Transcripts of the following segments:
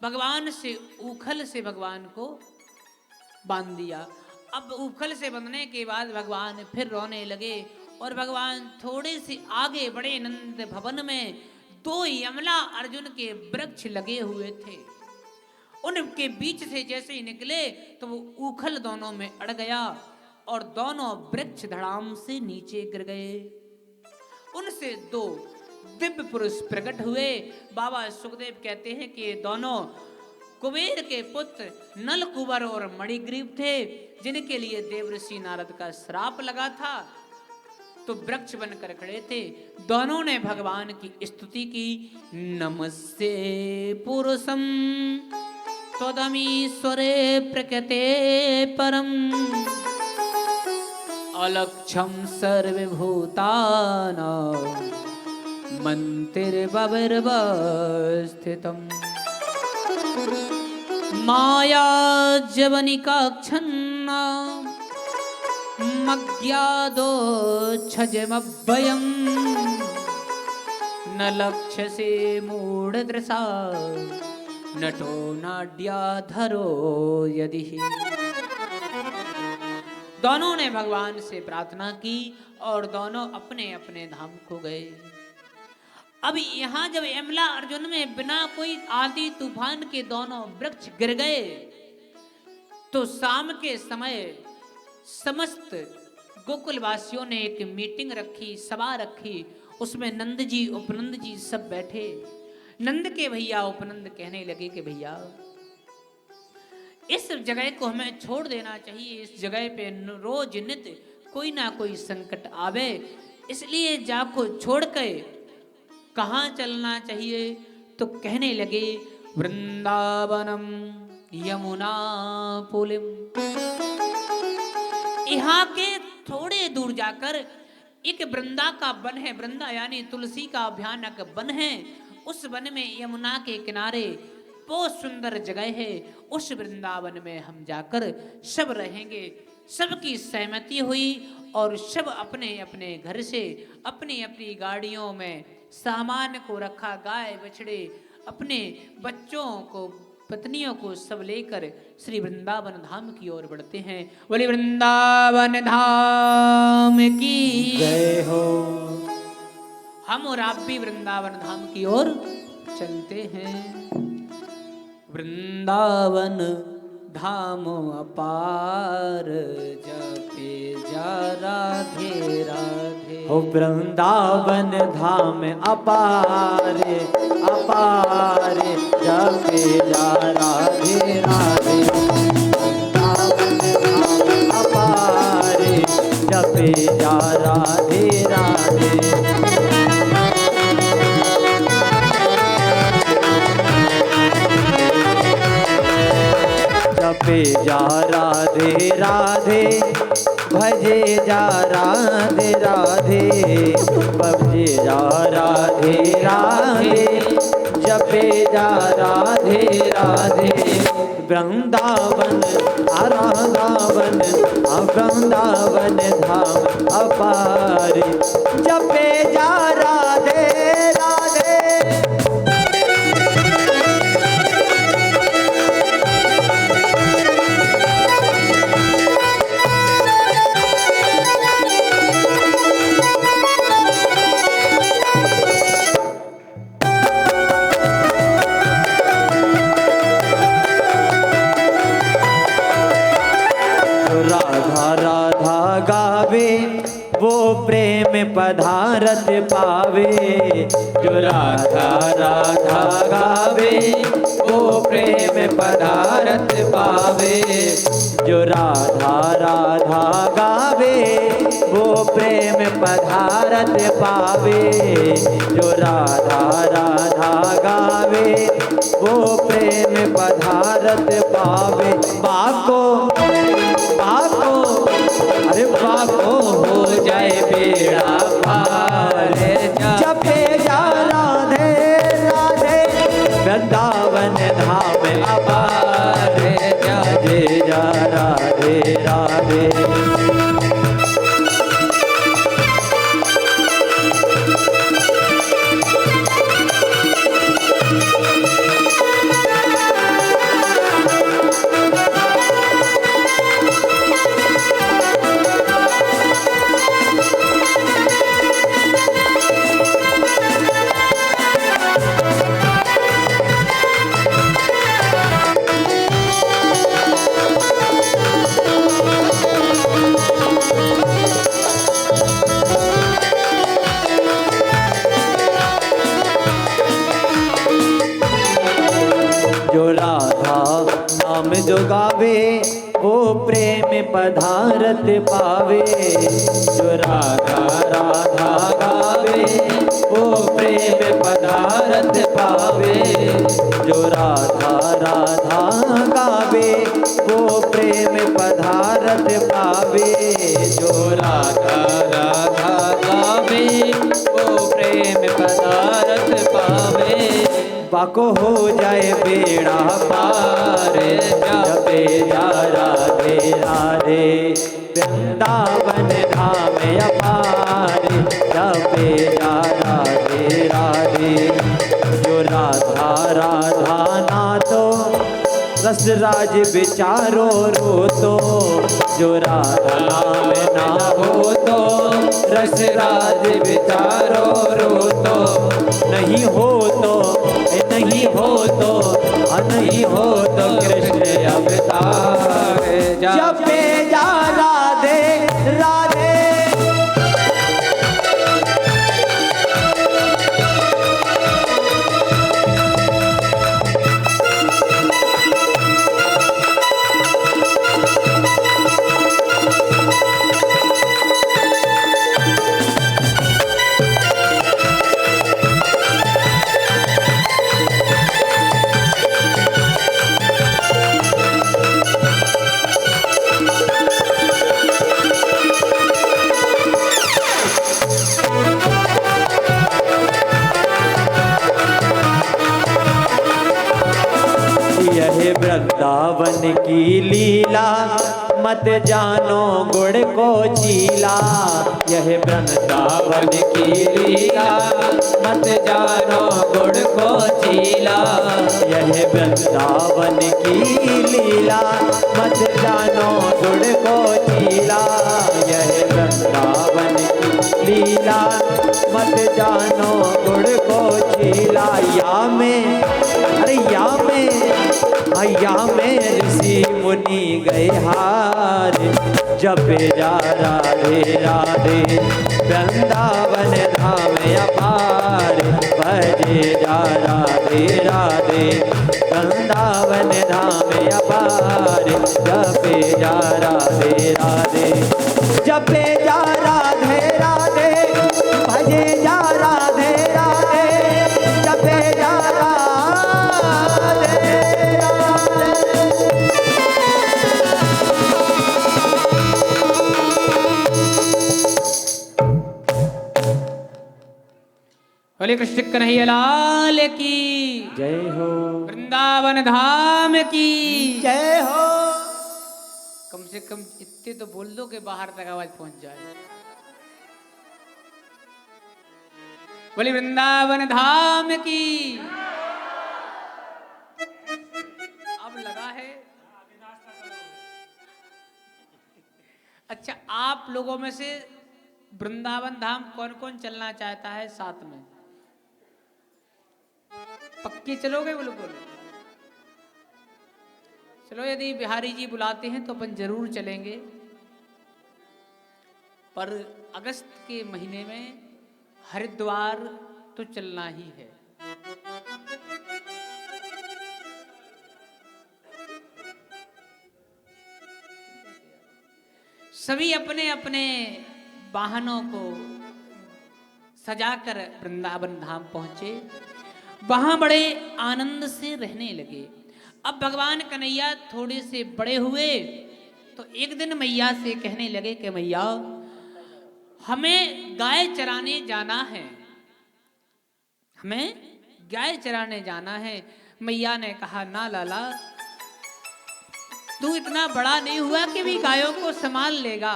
भगवान से ऊखल से भगवान को बांध दिया। अब ऊखल से बंधने के बाद भगवान फिर रोने लगे और भगवान थोड़े से आगे बढ़े। नंद भवन में दो यमला अर्जुन के वृक्ष लगे हुए थे, उनके बीच से जैसे ही निकले तो वो ऊखल दोनों में अड़ गया और दोनों वृक्ष धड़ाम से नीचे गिर गए। उनसे दो दिव्य पुरुष प्रकट हुए। बाबा सुखदेव कहते हैं कि ये दोनों कुबेर के पुत्र नल कुबर और मणिग्रीव थे, जिनके लिए देवऋषि नारद का श्राप लगा था, तो वृक्ष बनकर खड़े थे। दोनों ने भगवान की स्तुति की। नमस्ते पुरुषम त्वदमीश्वरे प्रकृते परम अलक्षम सर्वभूतानां मंतिर्बविर्वस्थितम् माया जवनिकाक्षन्ना मज्ञादो छजमभयम् न लक्ष्यसे मूढ़दृशा नटो नाड्याधरो यदि। दोनों ने भगवान से प्रार्थना की और दोनों अपने अपने धाम को गए। अब यहां जब यमला अर्जुन में बिना कोई आदि तूफान के दोनों वृक्ष गिर गए, तो शाम के समय समस्त गोकुल वासियों ने एक मीटिंग रखी, सभा रखी। उसमें नंद जी उपनंद जी सब बैठे। नंद के भैया उपनंद कहने लगे कि भैया इस जगह को हमें छोड़ देना चाहिए। इस जगह पे रोज नित्य कोई ना कोई संकट आवे, इसलिए जाको छोड़ के कहाँ चलना चाहिए। तो कहने लगे वृंदावनम यमुना पुलिम। यहाँ के थोड़े दूर जाकर एक वृंदा का वन है। वृंदा यानी तुलसी का भयानक वन है। उस वन में यमुना के किनारे बहुत सुंदर जगह है। उस वृंदावन में हम जाकर सब रहेंगे। सबकी सहमति हुई और सब अपने अपने घर से अपनी अपनी गाड़ियों में सामान को रखा। गाय बछड़े अपने बच्चों को पत्नियों को सब लेकर श्री वृंदावन धाम की ओर बढ़ते हैं। बोले वृंदावन धाम की जय हो। हम और आप भी वृंदावन धाम की ओर चलते हैं। वृंदावन धाम अपार जपे जा राधे राधे। हो वृंदावन धाम अपार अपार जपे जा राधे राधे। वृंदावन धाम अपार जपे जा राधे राधे। जपे जा राधे राधे भजे जा राधे राधे। भजे जा राधे राधे जपे जा राधे राधे। वृंदावन आराधावन वृंदावन धाम अपार जपे जा राधे राधे। वो प्रेम पधारत पावे। जो राधा राधा गावे वो प्रेम पधारत पावे। जो राधा राधा गावे वो प्रेम पधारत पावे। जो राधा राधा गावे वो प्रेम पधारत पावे। बाको बाको अरे बाको हो जाए बेड़ा पार जपे जा राधे राधे। वृंदावन धाम अपार जपे जा राधे राधे। नाम जो गावे वो प्रेम पधारत पावे। जो राधा राधा गावे वो प्रेम पधारत पावे। जो राधा राधा गावे वो प्रेम पधारत पावे। जो राधा राधा गावे वो प्रेम पधारत पावे। बाको हो जाए बेड़ा पार जपे जा राधे राधे। वृंदावन धाम अपार जपे जा राधे राधे। जो राधा राधा ना तो रसराज विचारो रो तो। जो राधा नाम ना हो तो रसराज विचारो रो तो। नहीं हो तो नहीं हो तो नहीं हो तो कृष्ण अवतार जपे जा राधे राधे। वृंदावन की लीला मत जानो गुड़ को चीला। यह वृंदावन की लीला मत जानो गुड़ को चीला। यह वृंदावन की लीला मत जानो गुड़ को चीला। यह वृंदावन की लीला मत जानो गुड़ को चीला। या में अरे या में ऋषि मुनि गए हार जपे जा राधे राधे। वृंदावन धाम अपार भजे जा राधे राधे। वृंदावन धाम अपार जपे जा राधे राधे। जपे जा राधे राधे भजे जा राधे राधे। जपे जा बोले कृष्ण कन्हैया लाल की जय हो। वृंदावन धाम की जय हो। कम से कम इतने तो बोल दो कि बाहर तक आवाज पहुंच जाए। बोले वृंदावन धाम की। अब लगा है। अच्छा, आप लोगों में से वृंदावन धाम कौन कौन चलना चाहता है साथ में? पक्की चलोगे? बिल्कुल चलो। यदि बिहारी जी बुलाते हैं तो अपन जरूर चलेंगे। पर अगस्त के महीने में हरिद्वार तो चलना ही है। सभी अपने अपने वाहनों को सजाकर वृंदावन धाम पहुंचे। वहां बड़े आनंद से रहने लगे। अब भगवान कन्हैया थोड़े से बड़े हुए तो एक दिन मैया से कहने लगे कि मैया हमें गाय चराने जाना है। हमें गाय चराने जाना है। मैया ने कहा ना लाला, तू इतना बड़ा नहीं हुआ कि भी गायों को संभाल लेगा।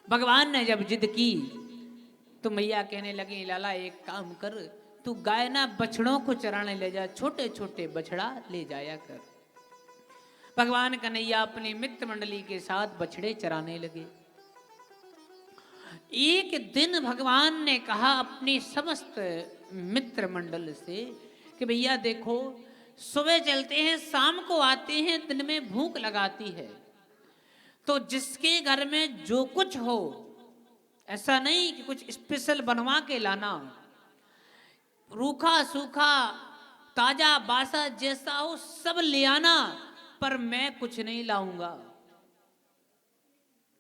भगवान ने जब जिद की तो मैया कहने लगी लाला एक काम कर, तू गाय ना बछड़ों को चराने ले जा, छोटे छोटे बछड़ा ले जाया कर। भगवान कन्हैया अपनी मित्र मंडली के साथ बछड़े चराने लगे। एक दिन भगवान ने कहा अपनी समस्त मित्र मंडल से कि भैया देखो, सुबह चलते हैं, शाम को आते हैं, दिन में भूख लगाती है, तो जिसके घर में जो कुछ हो, ऐसा नहीं कि कुछ स्पेशल बनवा के लाना, रूखा सूखा ताजा बासा जैसा हो सब ले आना, पर मैं कुछ नहीं लाऊंगा।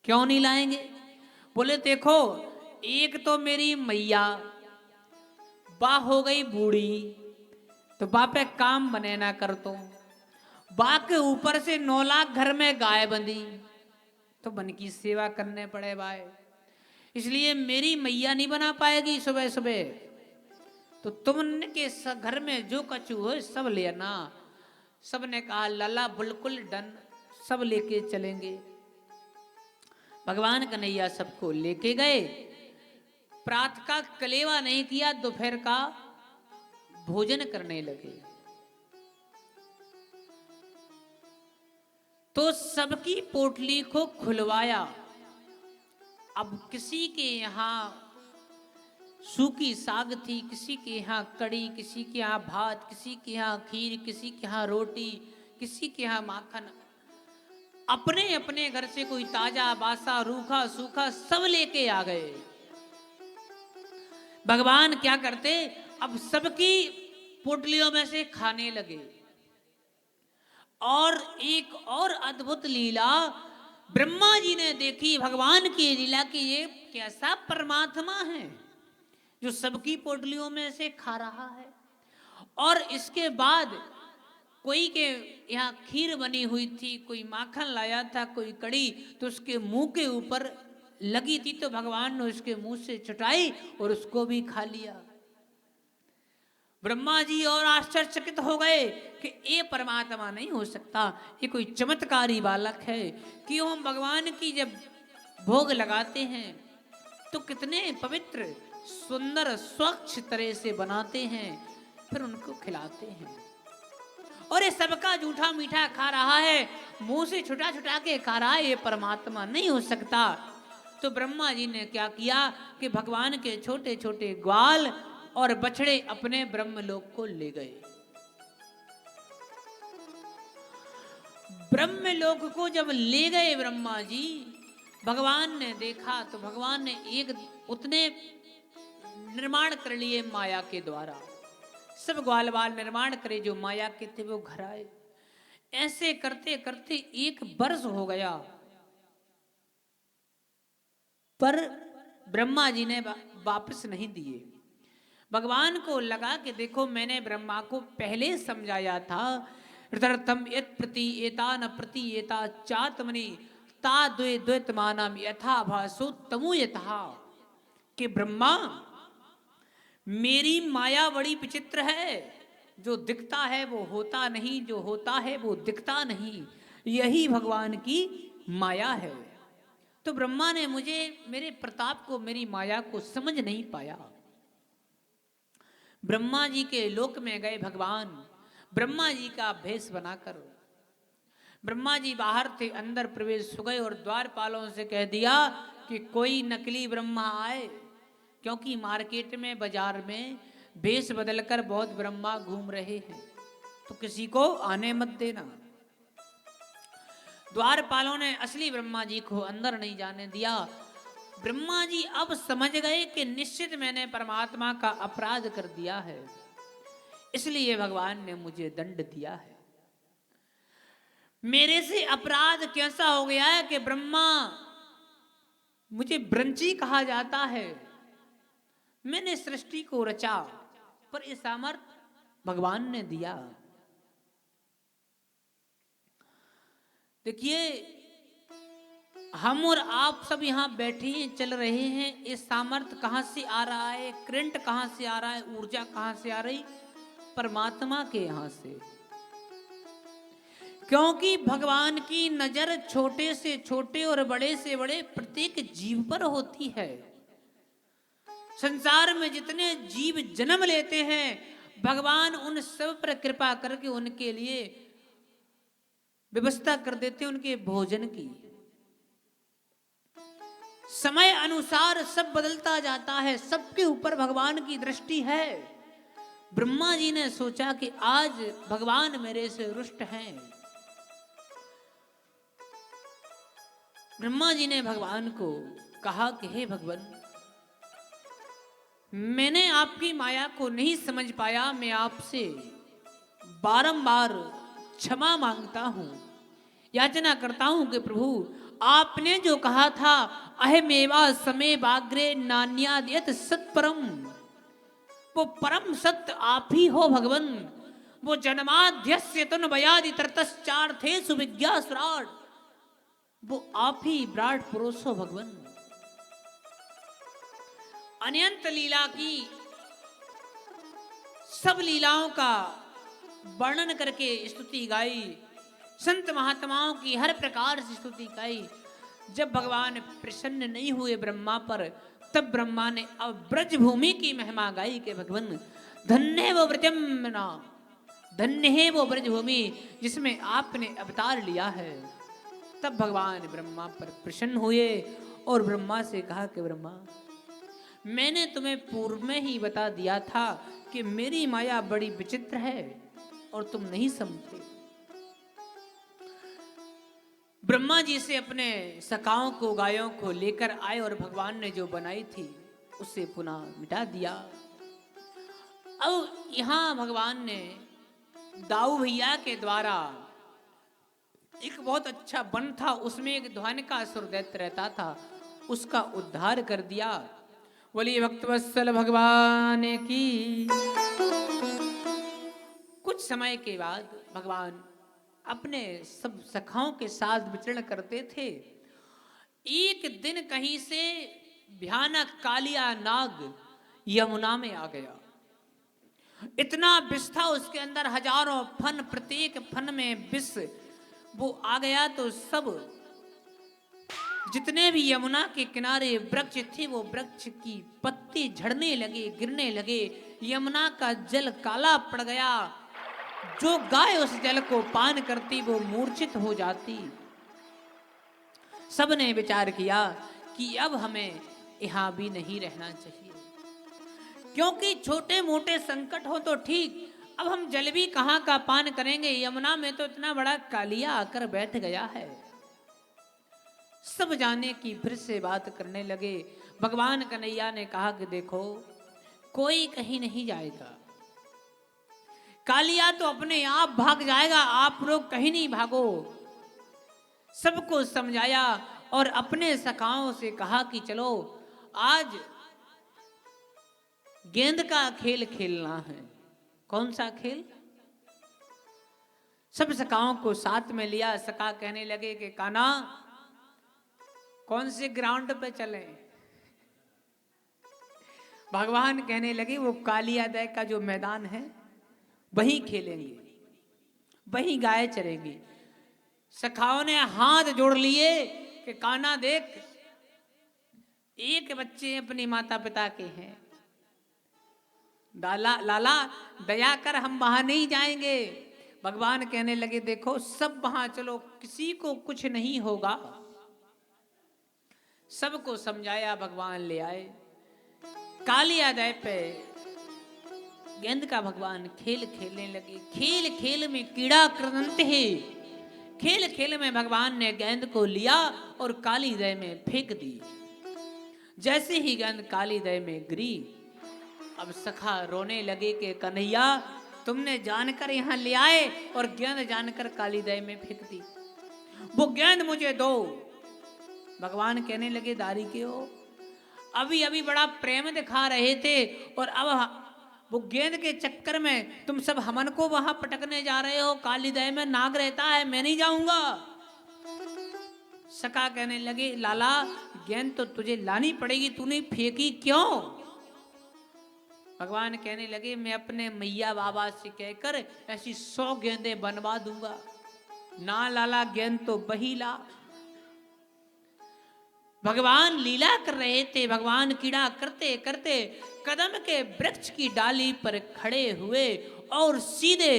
क्यों नहीं लाएंगे? बोले देखो, एक तो मेरी मैया बा हो गई बूढ़ी, तो बा पे काम बने ना कर, तो बा के ऊपर से 9 लाख घर में गाय बंधी, तो बन की सेवा करने पड़े भाई। इसलिए मेरी मैया नहीं बना पाएगी सुबह सुबह, तो तुमने घर में जो कछु हो सब ले आना। सब ने कहा लाला बिल्कुल डन, सब लेके चलेंगे। भगवान कन्हैया सबको लेके गए। प्रातः का कलेवा नहीं किया, दोपहर का भोजन करने लगे। तो सबकी पोटली को खुलवाया। अब किसी के यहाँ सूखी साग थी, किसी के यहाँ कड़ी, किसी के यहाँ भात, किसी के यहाँ खीर, किसी के यहाँ रोटी, किसी के यहाँ माखन। अपने अपने घर से कोई ताजा बासा रूखा सूखा सब लेके आ गए। भगवान क्या करते, अब सबकी पोटलियों में से खाने लगे। और एक और अद्भुत लीला ब्रह्मा जी ने देखी, भगवान की लीला की ये कैसा परमात्मा है जो सबकी पोटलियों में से खा रहा है। और इसके बाद कोई के यहाँ खीर बनी हुई थी, कोई माखन लाया था, कोई कड़ी, तो उसके मुंह के ऊपर लगी थी, तो भगवान ने उसके मुंह से चटाई और उसको भी खा लिया। ब्रह्मा जी और आश्चर्यचकित हो गए कि ये परमात्मा नहीं हो सकता, ये कोई चमत्कारी बालक है कि हम भगवान की जब भोग लगाते हैं तो कितने पवित्र सुंदर स्वच्छ तरह से बनाते हैं, फिर उनको खिलाते हैं। और ये सबका जूठा मीठा खा रहा है, मुंह से छुटा छुटा के खा रहा है, ये परमात्मा नहीं हो सकता। तो ब्रह्मा जी ने क्या किया कि भगवान के छोटे छोटे ग्वाल और बछड़े अपने ब्रह्मलोक को ले गए। ब्रह्मलोक को जब ले गए ब्रह्मा जी, भगवान ने देखा तो भगवान ने एक उतने निर्माण कर लिए माया के द्वारा। सब ग्वाल बाल निर्माण करे जो माया के थे वो घर आए। ऐसे करते करते 1 वर्ष हो गया, पर ब्रह्मा जी ने वापस नहीं दिए। भगवान को लगा कि देखो मैंने ब्रह्मा को पहले समझाया था, तम यत प्रति एता न प्रति एता चातमनि ता द्वे द्वैत मानम यथा भासो तमु यथा, कि ब्रह्मा मेरी माया बड़ी विचित्र है, जो दिखता है वो होता नहीं, जो होता है वो दिखता नहीं, यही भगवान की माया है। तो ब्रह्मा ने मुझे मेरे प्रताप को, मेरी माया को समझ नहीं पाया। ब्रह्मा जी के लोक में गए भगवान, ब्रह्मा जी का भेष बनाकर। ब्रह्मा जी बाहर थे, अंदर प्रवेश हो गए और द्वारपालों से कह दिया कि कोई नकली ब्रह्मा आए, क्योंकि मार्केट में बाजार में भेष बदलकर बहुत ब्रह्मा घूम रहे हैं, तो किसी को आने मत देना। द्वारपालों ने असली ब्रह्मा जी को अंदर नहीं जाने दिया। ब्रह्मा जी अब समझ गए कि निश्चित मैंने परमात्मा का अपराध कर दिया है, इसलिए भगवान ने मुझे दंड दिया है। मेरे से अपराध कैसा हो गया है कि ब्रह्मा मुझे ब्रंची कहा जाता है। मैंने सृष्टि को रचा, पर ये सामर्थ भगवान ने दिया। देखिए, हम और आप सब यहां बैठे हैं, चल रहे हैं, ये सामर्थ कहां से आ रहा है, करंट कहां से आ रहा है, ऊर्जा कहां से आ रही? परमात्मा के यहां से। क्योंकि भगवान की नजर छोटे से छोटे और बड़े से बड़े प्रत्येक जीव पर होती है। संसार में जितने जीव जन्म लेते हैं, भगवान उन सब पर कृपा करके उनके लिए व्यवस्था कर देते हैं उनके भोजन की। समय अनुसार सब बदलता जाता है, सबके ऊपर भगवान की दृष्टि है। ब्रह्मा जी ने सोचा कि आज भगवान मेरे से रुष्ट हैं। ब्रह्मा जी ने भगवान को कहा कि हे भगवान, मैंने आपकी माया को नहीं समझ पाया, मैं आपसे बारंबार क्षमा मांगता हूं, याचना करता हूं कि प्रभु आपने जो कहा था अहमेवा समय बाग्रे नान्याद्यत सत्परम, वो परम सत्य आप ही हो भगवन। वो जन्माद्यस्य तन बयादि तरतश्चार्थे सुविज्ञासुराट, वो आप ही विराट पुरुष हो भगवन। अनंत लीला की सब लीलाओं का वर्णन करके स्तुति गाई, संत महात्माओं की हर प्रकार से स्तुति गाई। जब भगवान प्रसन्न नहीं हुए ब्रह्मा पर, तब ब्रह्मा ने अब ब्रज भूमि की महिमा गाई के भगवान धन्य वो व्रजम नाम, धन्य है वो ब्रज भूमि जिसमें आपने अवतार लिया है। तब भगवान ब्रह्मा पर प्रसन्न हुए और ब्रह्मा से कहा कि ब्रह्मा, मैंने तुम्हें पूर्व में ही बता दिया था कि मेरी माया बड़ी विचित्र है और तुम नहीं समझे। ब्रह्मा जी से अपने सखाओं को, गायों को लेकर आए और भगवान ने जो बनाई थी उसे पुनः मिटा दिया। अब यहां भगवान ने दाऊ भैया के द्वारा एक बहुत अच्छा वन था, उसमें एक ध्वानिकासुर दैत्य रहता था, उसका उद्धार कर दिया। बोलिए भक्तवत्सल भगवान की। कुछ समय के बाद भगवान अपने सब सखाओं के साथ विचरण करते थे। एक दिन कहीं से भयानक कालिया नाग यमुना में आ गया। इतना विष था उसके अंदर, हजारों फन, प्रत्येक फन में विष। वो आ गया तो सब जितने भी यमुना के किनारे वृक्ष थे वो वृक्ष की पत्ती झड़ने लगे, गिरने लगे। यमुना का जल काला पड़ गया। जो गाय उस जल को पान करती वो मूर्छित हो जाती। सबने विचार किया कि अब हमें यहां भी नहीं रहना चाहिए, क्योंकि छोटे मोटे संकट हो तो ठीक, अब हम जल भी कहां का पान करेंगे, यमुना में तो इतना बड़ा कालिया आकर बैठ गया है। सब जाने की फिर से बात करने लगे। भगवान कन्हैया ने कहा कि देखो, कोई कहीं नहीं जाएगा, कालिया तो अपने आप भाग जाएगा, आप लोग कहीं नहीं भागो। सबको समझाया और अपने सखाओं से कहा कि चलो आज गेंद का खेल खेलना है। कौन सा खेल? सब सखाओं को साथ में लिया। सखा कहने लगे कि कान्हा, कौन से ग्राउंड पे चलें? भगवान कहने लगे वो कालियादय का जो मैदान है वहीं खेलेंगे, वहीं गाय चरेंगी। सखाओं ने हाथ जोड़ लिए कि कान्हा देख, एक बच्चे अपने माता पिता के हैं, लाला दया कर, हम वहां नहीं जाएंगे। भगवान कहने लगे देखो, सब वहां चलो, किसी को कुछ नहीं होगा। सबको समझाया, भगवान ले आए। कालियादय पे गेंद का भगवान खेल खेलने लगे। खेल खेल में कीड़ा कृदंत है। खेल खेल में भगवान ने गेंद को लिया और कालीदय में फेंक दी। जैसे ही गेंद कालीदय में गिरी, अब सखा रोने लगे कि कन्हैया, तुमने जानकर यहां ले आए और गेंद जानकर कालीदय में फेंक दी, वो गेंद मुझे दो। भगवान कहने लगे दारी के हो, अभी अभी बड़ा प्रेम दिखा रहे थे और अब वो गेंद के चक्कर में तुम सब हमन को वहां पटकने जा रहे हो। कालीदय में नाग रहता है, मैं नहीं जाऊंगा। सखा कहने लगे लाला, गेंद तो तुझे लानी पड़ेगी, तूने फेंकी क्यों? भगवान कहने लगे मैं अपने मैया बाबा से कहकर ऐसी 100 गेंदें बनवा दूंगा। ना लाला, गेंद तो वही ला। भगवान लीला कर रहे थे। भगवान कीड़ा करते करते कदम के वृक्ष की डाली पर खड़े हुए और सीधे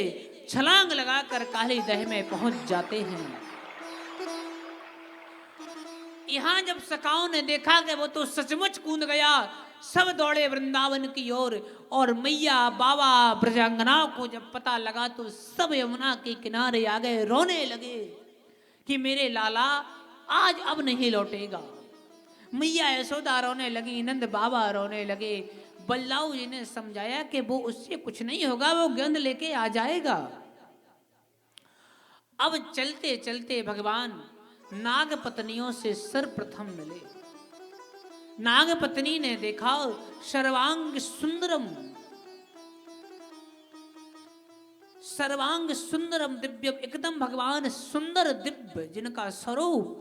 छलांग लगाकर कालीदह में पहुंच जाते हैं। यहां जब सखाओं ने देखा कि वो तो सचमुच कूद गया, सब दौड़े वृंदावन की ओर और मैया बाबा ब्रजांगनाओं को जब पता लगा तो सब यमुना के किनारे आ गए, रोने लगे कि मेरे लाला आज अब नहीं लौटेगा। मैया यशोदा रोने लगी, नंद बाबा रोने लगे। बल्लाऊ जी ने समझाया कि वो उससे कुछ नहीं होगा, वो गेंद लेके आ जाएगा। अब चलते चलते भगवान नाग पत्नियों से सर्वप्रथम मिले। नाग पत्नी ने देखा सर्वांग सुंदरम, सर्वांग सुंदरम दिव्यम, एकदम भगवान सुंदर दिव्य जिनका स्वरूप।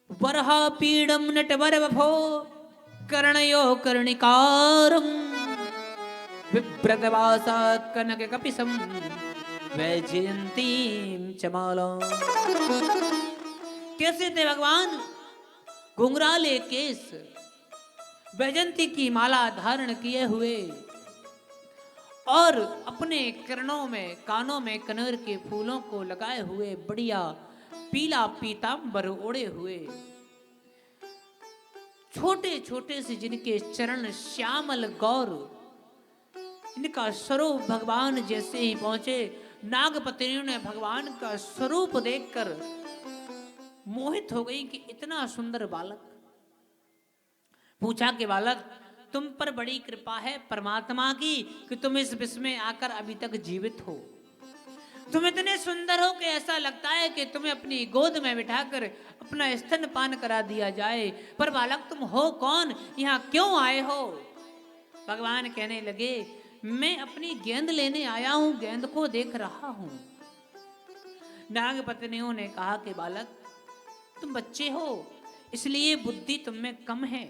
वरहा पीडम नटवर वभो कर्णयो कर्णिकारम विभ्रतवासा कनक कपिसम वैजयंतीम चमाला। कैसे थे भगवान? घुंघराले केस, वैजयंती की माला धारण किए हुए और अपने कर्णों में, कानों में कनेर के फूलों को लगाए हुए, बढ़िया पीला पीतांबर ओढ़े हुए, छोटे छोटे से जिनके चरण श्यामल गौर, इनका स्वरूप भगवान जैसे ही पहुंचे, नागपत्नियों ने भगवान का स्वरूप देखकर मोहित हो गई कि इतना सुंदर बालक। पूछा कि बालक, तुम पर बड़ी कृपा है परमात्मा की कि तुम इस विश्व में आकर अभी तक जीवित हो। तुम इतने सुंदर हो कि ऐसा लगता है कि तुम्हें अपनी गोद में बिठाकर अपना स्तनपान करा दिया जाए। पर बालक, तुम हो कौन? यहाँ क्यों आए हो? भगवान कहने लगे, मैं अपनी गेंद लेने आया हूं, गेंद को देख रहा हूं। नाग पत्नियों ने कहा कि बालक, तुम बच्चे हो, इसलिए बुद्धि तुम में कम है,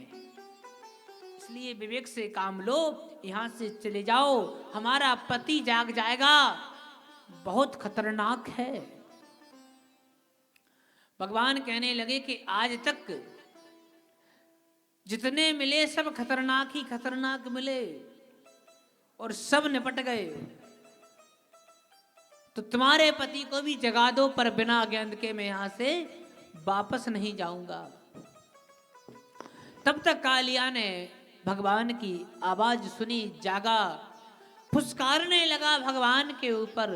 इसलिए विवेक से काम लो, यहां से चले जाओ, हमारा पति जाग जाएगा, बहुत खतरनाक है। भगवान कहने लगे कि आज तक जितने मिले सब खतरनाक ही खतरनाक मिले और सब निपट गए, तो तुम्हारे पति को भी जगा दो, पर बिना गेंद के मैं यहां से वापस नहीं जाऊंगा। तब तक कालिया ने भगवान की आवाज सुनी, जागा, फुसकारने लगा भगवान के ऊपर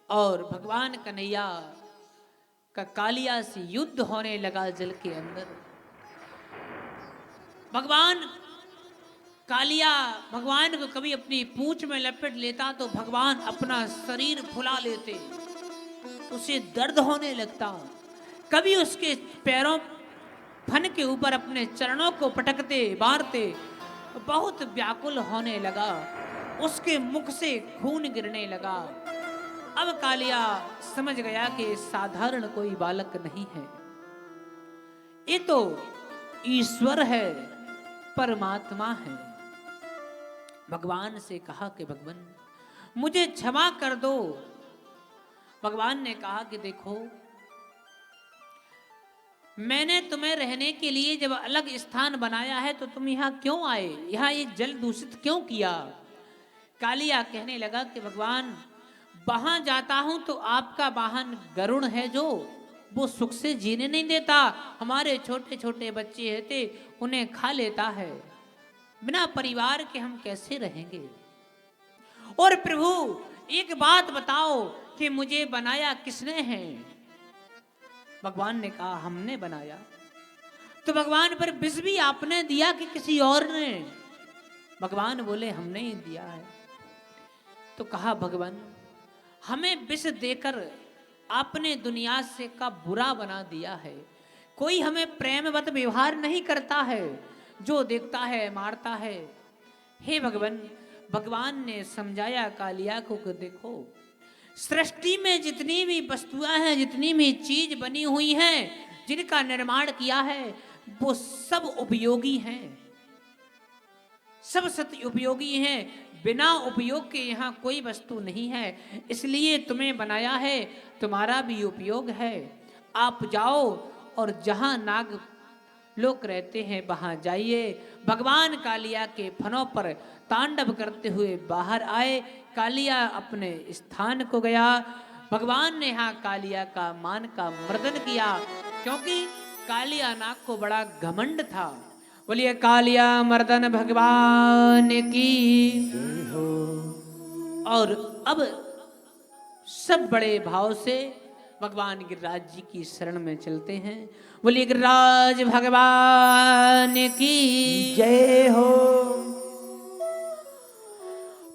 और भगवान कन्हैया का कालिया से युद्ध होने लगा जल के अंदर। भगवान कालिया भगवान को कभी अपनी पूंछ में लपेट लेता तो भगवान अपना शरीर फुला लेते, उसे दर्द होने लगता। कभी उसके पैरों फन के ऊपर अपने चरणों को पटकते मारते, बहुत व्याकुल होने लगा, उसके मुख से खून गिरने लगा। अब कालिया समझ गया कि साधारण कोई बालक नहीं है, ये तो ईश्वर है, परमात्मा है। भगवान से कहा कि भगवान मुझे क्षमा कर दो। भगवान ने कहा कि देखो, मैंने तुम्हें रहने के लिए जब अलग स्थान बनाया है तो तुम यहाँ क्यों आए? यहाँ ये जल दूषित क्यों किया? कालिया कहने लगा कि भगवान, वहां जाता हूं तो आपका वाहन गरुड़ है जो वो सुख से जीने नहीं देता, हमारे छोटे छोटे बच्चे रहते उन्हें खा लेता है, बिना परिवार के हम कैसे रहेंगे? और प्रभु एक बात बताओ कि मुझे बनाया किसने है? भगवान ने कहा, हमने बनाया। तो भगवान पर विष भी आपने दिया कि किसी और ने? भगवान बोले, हमने ही दिया है। तो कहा, भगवान हमें विष देकर आपने दुनिया से का बुरा बना दिया है, कोई हमें प्रेमवत व्यवहार नहीं करता है, जो देखता है मारता है। हे भगवान, भगवान ने समझाया कालिया को कि देखो, सृष्टि में जितनी भी वस्तुएं हैं, जितनी भी चीज बनी हुई हैं, जिनका निर्माण किया है, वो सब उपयोगी हैं, सब सत्य उपयोगी हैं, बिना उपयोग के यहाँ कोई वस्तु नहीं है, इसलिए तुम्हें बनाया है, तुम्हारा भी उपयोग है। आप जाओ और जहाँ नाग लोग रहते हैं वहां जाइए। भगवान कालिया के फनों पर तांडव करते हुए बाहर आए। कालिया अपने स्थान को गया। भगवान ने यहाँ कालिया का मान का मर्दन किया, क्योंकि कालिया नाग को बड़ा घमंड था। बोलिए कालिया मर्दन भगवान की। और अब सब बड़े भाव से भगवान गिरिराज जी की शरण में चलते हैं। बोलिए गिरिराज भगवान की जय हो।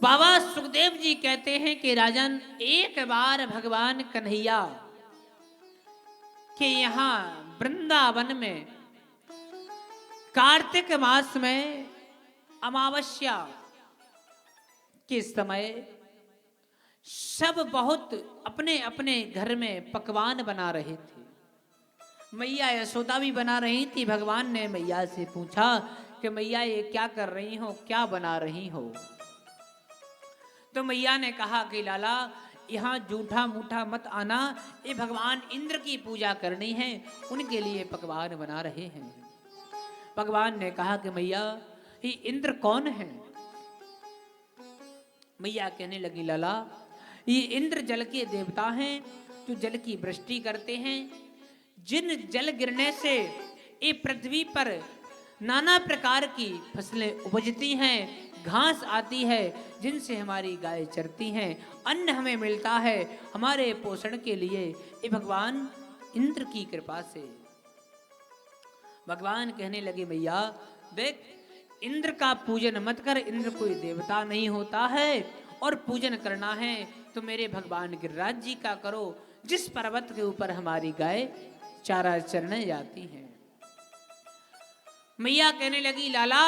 बाबा सुखदेव जी कहते हैं कि राजन, एक बार भगवान कन्हैया के यहाँ वृंदावन में कार्तिक मास में अमावस्या के समय सब बहुत अपने अपने घर में पकवान बना रहे थे। मैया यशोदा भी बना रही थी। भगवान ने मैया से पूछा कि मैया ये क्या कर रही हो, क्या बना रही हो? तो मैया ने कहा कि लाला, यहाँ जूठा मूठा मत आना, ये भगवान इंद्र की पूजा करनी है, उनके लिए पकवान बना रहे हैं। भगवान ने कहा कि मैया, ये इंद्र कौन है? मैया कहने लगी, लाला, ये इंद्र जल के देवता हैं, जो जल की वृष्टि करते हैं। जिन जल गिरने से ये पृथ्वी पर नाना प्रकार की फसलें उपजती हैं, घास आती है, जिनसे हमारी गाय चरती हैं, अन्न हमें मिलता है हमारे पोषण के लिए, ये भगवान इंद्र की कृपा से। भगवान कहने लगे, मैया देख, इंद्र का पूजन मत कर, इंद्र कोई देवता नहीं होता है, और पूजन करना है तो मेरे भगवान गिरिराज जी का करो, जिस पर्वत के ऊपर हमारी गाय चारा चरने जाती है। मैया कहने लगी, लाला,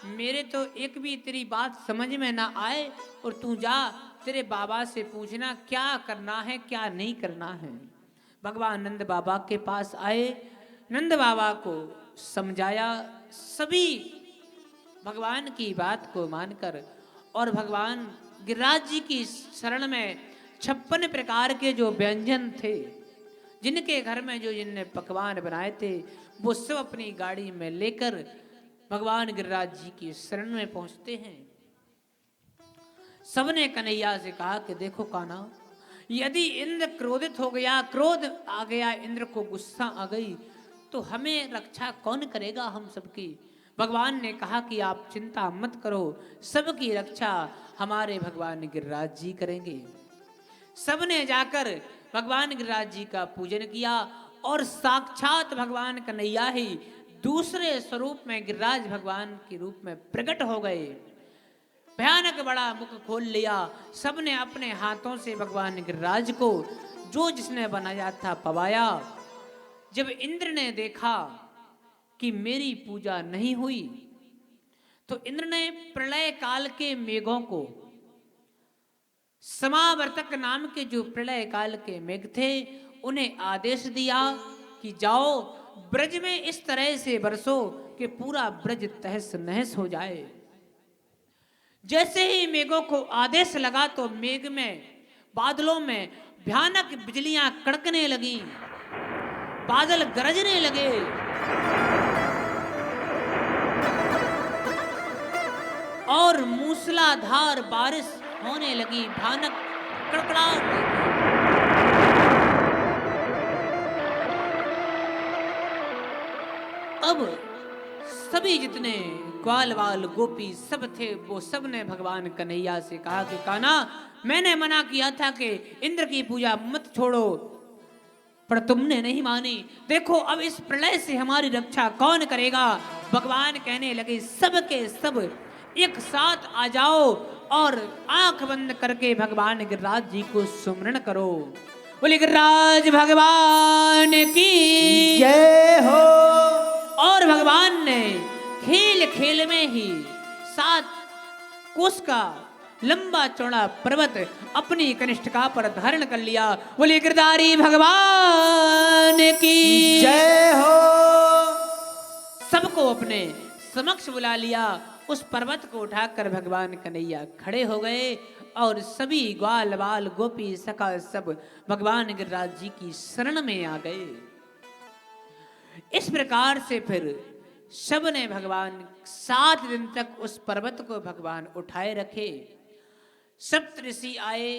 मेरे तो एक भी तेरी बात समझ में ना आए, और तू जा तेरे बाबा से पूछना क्या करना है क्या नहीं करना है। भगवान नंद बाबा के पास आए, नंद बाबा को समझाया, सभी भगवान की बात को मानकर, और भगवान गिरिराज जी की शरण में 56 प्रकार के जो व्यंजन थे, जिनके घर में जो जिनने पकवान बनाए थे, वो सब अपनी गाड़ी में लेकर भगवान गिरिराज जी की शरण में पहुंचते हैं। सबने कन्हैया से कहा कि देखो कान्हा, यदि इंद्र क्रोधित हो गया, क्रोध आ गया, इंद्र को गुस्सा आ गई, तो हमें रक्षा कौन करेगा हम सबकी? भगवान ने कहा कि आप चिंता मत करो, सबकी रक्षा हमारे भगवान गिरिराज जी करेंगे। सबने जाकर भगवान गिरिराज जी का पूजन किया, और साक्षात भगवान कन्हैया ही दूसरे स्वरूप में गिरिराज भगवान के रूप में प्रकट हो गए। भयानक बड़ा मुख खोल लिया। सबने अपने हाथों से भगवान गिरिराज को जो जिसने बनाया था पवाया। जब इंद्र ने देखा कि मेरी पूजा नहीं हुई, तो इंद्र ने प्रलय काल के मेघों को, समावर्तक नाम के जो प्रलय काल के मेघ थे, उन्हें आदेश दिया कि जाओ ब्रज में इस तरह से बरसो कि पूरा ब्रज तहस नहस हो जाए। जैसे ही मेघों को आदेश लगा तो मेघ में, बादलों में भयानक बिजलियां कड़कने लगी, बादल गरजने लगे, और मूसलाधार बारिश होने लगी, भयानक कड़कड़ाहट। अब सभी जितने ग्वाल वाल गोपी सब थे, वो सब ने भगवान कन्हैया से कहा कि कान्हा, मैंने मना किया था कि इंद्र की पूजा मत छोड़ो, पर तुमने नहीं मानी। देखो अब इस प्रलय से हमारी रक्षा कौन करेगा? भगवान कहने लगे, सब के सब एक साथ आ जाओ और आंख बंद करके भगवान गिरिराज जी को सुमरण करो। बोले गिरिराज भगवान की जय हो। और भगवान ने खेल खेल में ही 7 कोस का लंबा चौड़ा पर्वत अपनी कनिष्ठिका पर धारण कर लिया। बोले गिरधारी भगवान की जय हो। सबको अपने समक्ष बुला लिया। उस पर्वत को उठाकर भगवान कन्हैया खड़े हो गए, और सभी ग्वाल बाल गोपी सखा सब भगवान गिरिराज जी की शरण में आ गए। इस प्रकार से फिर सब ने भगवान 7 दिन तक उस पर्वत को भगवान उठाए रखे। सप्तऋषि आए,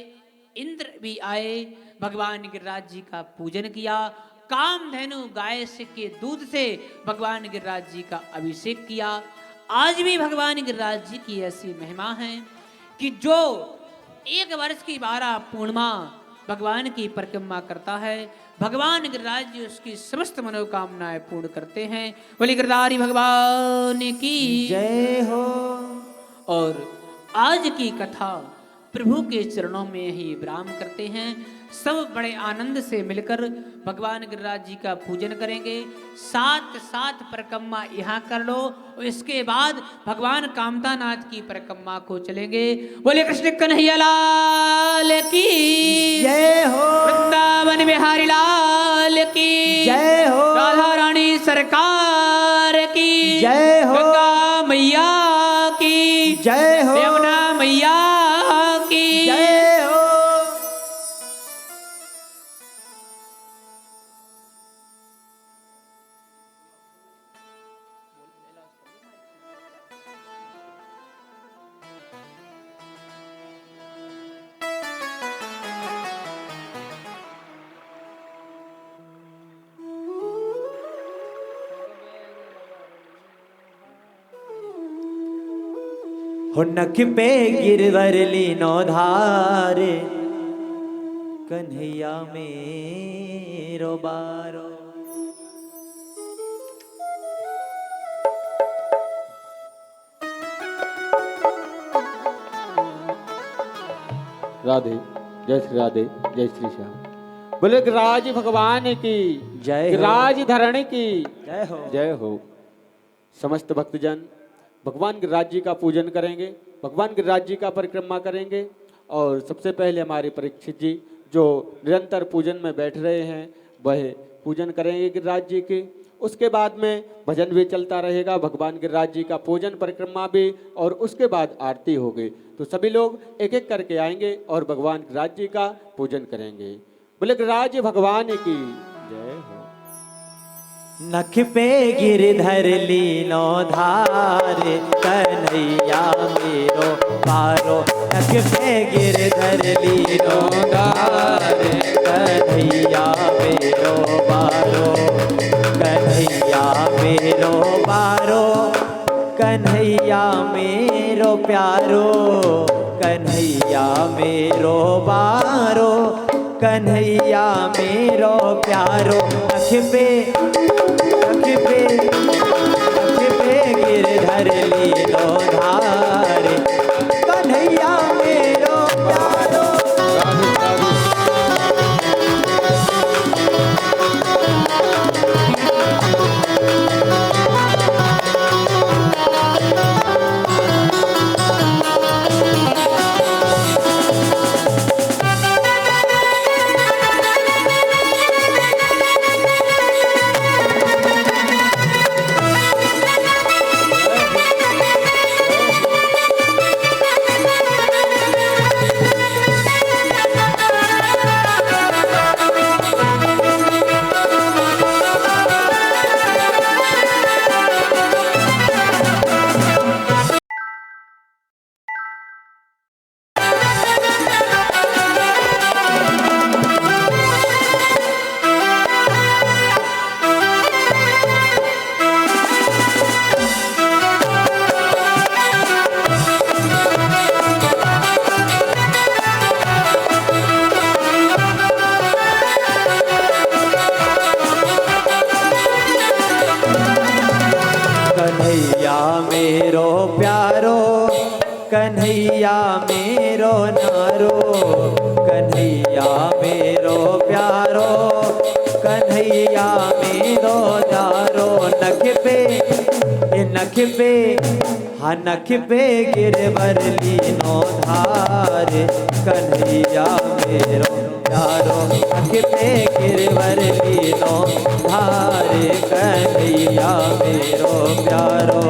इंद्र भी आए, भगवान गिरिराज जी का पूजन किया। कामधेनु गाय के दूध से भगवान गिरिराज जी का अभिषेक किया। आज भी भगवान गिरिराज जी की ऐसी महिमा है कि जो 1 वर्ष की 12 पूर्णिमा भगवान की परिक्रमा करता है, भगवान गिरिराज जी उसकी समस्त मनोकामनाएं पूर्ण करते हैं। बोले गिरधारी भगवान की जय हो। और आज की कथा प्रभु के चरणों में ही विराम करते हैं। सब बड़े आनंद से मिलकर भगवान गिरिराज जी का पूजन करेंगे। 7 परिक्रमा यहाँ कर लो और इसके बाद भगवान कामतानाथ की परिक्रमा को चलेंगे। बोले कृष्ण कन्हैया लाल की जय हो, वृंदावन बिहारी लाल की जय हो, राधा रानी सरकार की जय हो, गंगा मैया की जय हो, यमुना मैया की जय हो। हो नख पे गिरवर लीनो धार, कन्हैया मेरो बारो। राधे, जय श्री राधे, जय श्री श्याम। बोले गिरिराज भगवान की जय हो। गिरिराज धरण की जय हो, जय हो। समस्त भक्तजन भगवान गिरिराज जी का पूजन करेंगे, भगवान गिरिराज जी का परिक्रमा करेंगे। और सबसे पहले हमारे परीक्षित जी जो निरंतर पूजन में बैठ रहे हैं वह पूजन करेंगे गिरिराज जी की। उसके बाद में भजन भी चलता रहेगा, भगवान गिरिराज जी का पूजन परिक्रमा भी, और उसके बाद आरती होगी। तो सभी लोग एक एक करके आएंगे और भगवान गिरिराज जी का पूजन करेंगे। बोले गिरिराज भगवान की जय हो। नख पे गिरधर लीनो धार, कन्हैया मेरो बारो। नख पे गिरधर लीनो धार, कन्हैया मेरो बारो। कन्हैया मेरो बारो, कन्हैया मेरो प्यारो। कन्हैया मेरो बारो, कन्हैया मेरो प्यारो। नख पे गिरधर लीनो धार, कन्हैया मेरो प्यारो। कन्हैया मेरो प्यारो, कन्हैया मेरो नारो। कन्हैया मेरो प्यारो, कन्हैया मेरो नारो। नख पे हाँ नख पे गिरवर लीनो धार, कन्हैया मेरो प्यारो। नख पे गिरवर लीनो धार, कन्हैया मेरो प्यारो।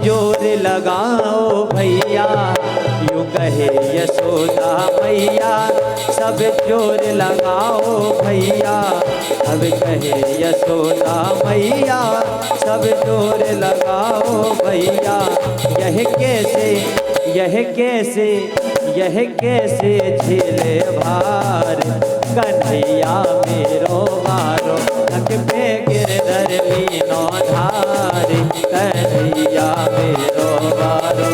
जोर लगाओ भैया, यूं कहे यशोदा मैया, सब जोर लगाओ भैया, अब कहे यशोदा मैया, सब जोर लगाओ भैया। यह कैसे यह कैसे यह कैसे झेले भार, कन्हैया मेरो मारो, नक पे गिरधर लीनो धार, कन्हैया मेरो मारो।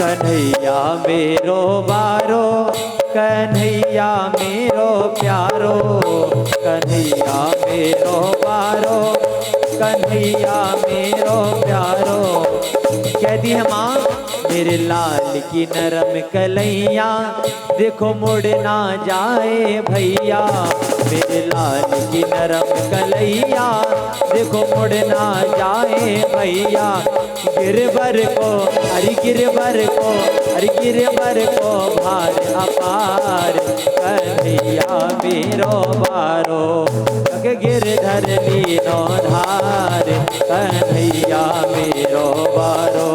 कन्हैया मेरो बारो, कन्हैया मेरो प्यारो, कन्हैया मेरो बारो, कन्हैया मेरो प्यारो। कह दी है माँ मेरे लाल की नरम कलैया, देखो मुड़ ना जाए भैया, मेरे लाल की नरम कलैया, देखो मुड़ ना जाए भैया। गिरवर को हरि गिरवर को हरि गिरवर को भार अपार, कन्हैया मेरो बारो, गिरधर लीनो धार, कन्हैया मेरो बारो।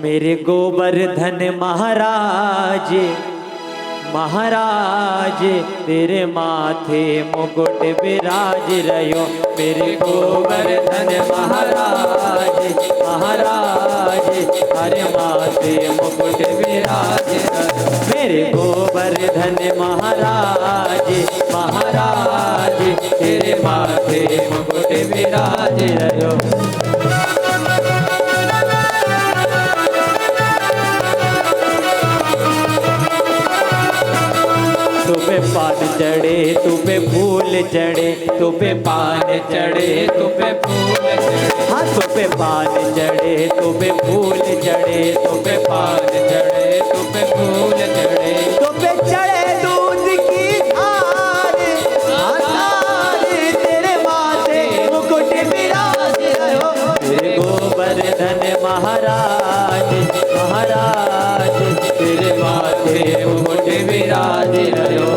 मेरे गोवर्धन महाराज, महाराज तेरे माथे मुकुट विराज रहो, मेरे गोवर्धन महाराज, महाराज हरे माथे मुकुट विराज रहो, मेरे गोवर्धन महाराज, महाराज तेरे माथे मुकुट विराज रहो। तू पे पान चढ़े तू पे फूल चढ़े, तू पे पान चढ़े तू पे फूल चढ़े, हाँ तू पे पान चढ़े तू पे फूल चढ़े, तू पे पान चढ़े तू पे फूल चढ़े, तू पे चढ़े दूध की धार, धार तेरे माथे मुकुट विराज रहो, तेरे गोवर्धन महाराज, महाराज तेरे माथे मुकुट विराज रहो।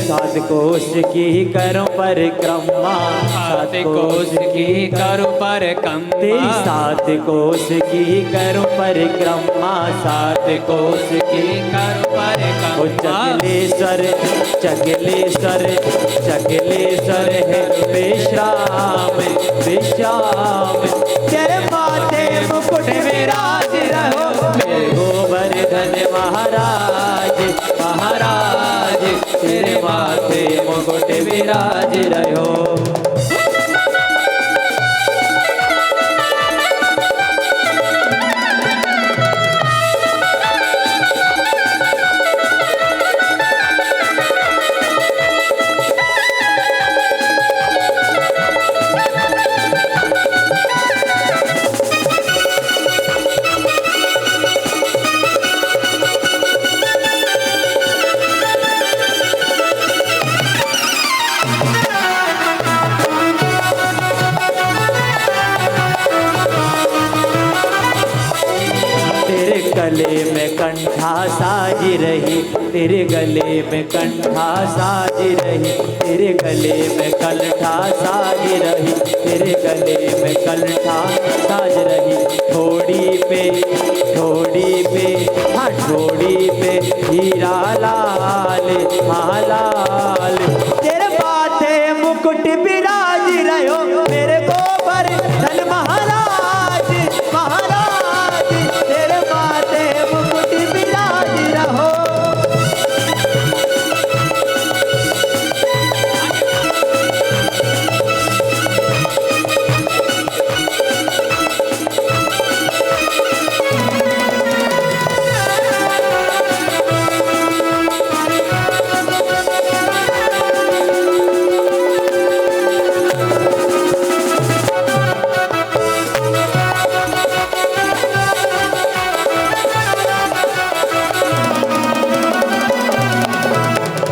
सात कोश की करो परिक्रमा, सात कोश की करो परिक्रमा, तेरी सात कोश की करो परिक्रमा, सात कोश की करो परिक्रमा। चकलेश्वर चकलेश्वर चकलेश्वर है विश्राम, विश्राम तेरे माथे मुकुट विराज रहो, मेरे गोवर्धन महाराज, महाराज तेरे माथे मुकुट विराज रहो। तेरे गले में कंठा साज रही, तेरे गले में कंठा साज रही, तेरे गले में कंठा साज रही। ठोड़ी पे हाँ ठोड़ी पे हीरा लाल हाँ लाल, तेरे माथे मुकुट विराज रहो मेरे गोवर्धन महाराज महाराज, तेरे माथे मुकुट विराज रहो।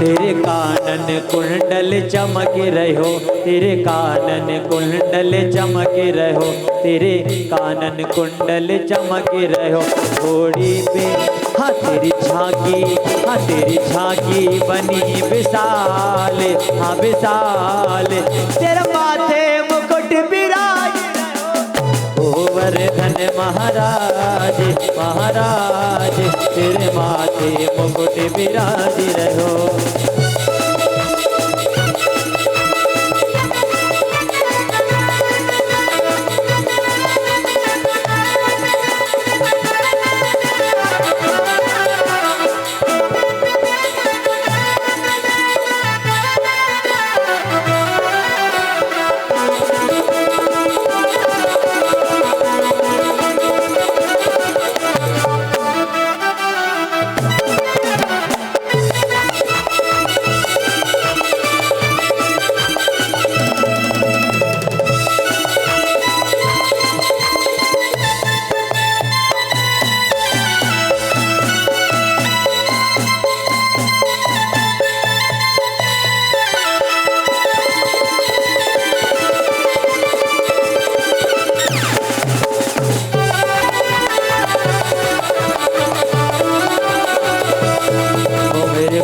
तेरे कानन कुंडल चमक रहो, तेरे कानन कुंडल चमक रहो, तेरे कानन कुंडल चमक रहो। घोड़ी पे हाँ तेरी झांकी बनी विशाल हाँ विशाल, तेरे माथे मुकुट विराज गोवर्धन महाराज महाराज, तेरे माथे मुकुट विराज रहो।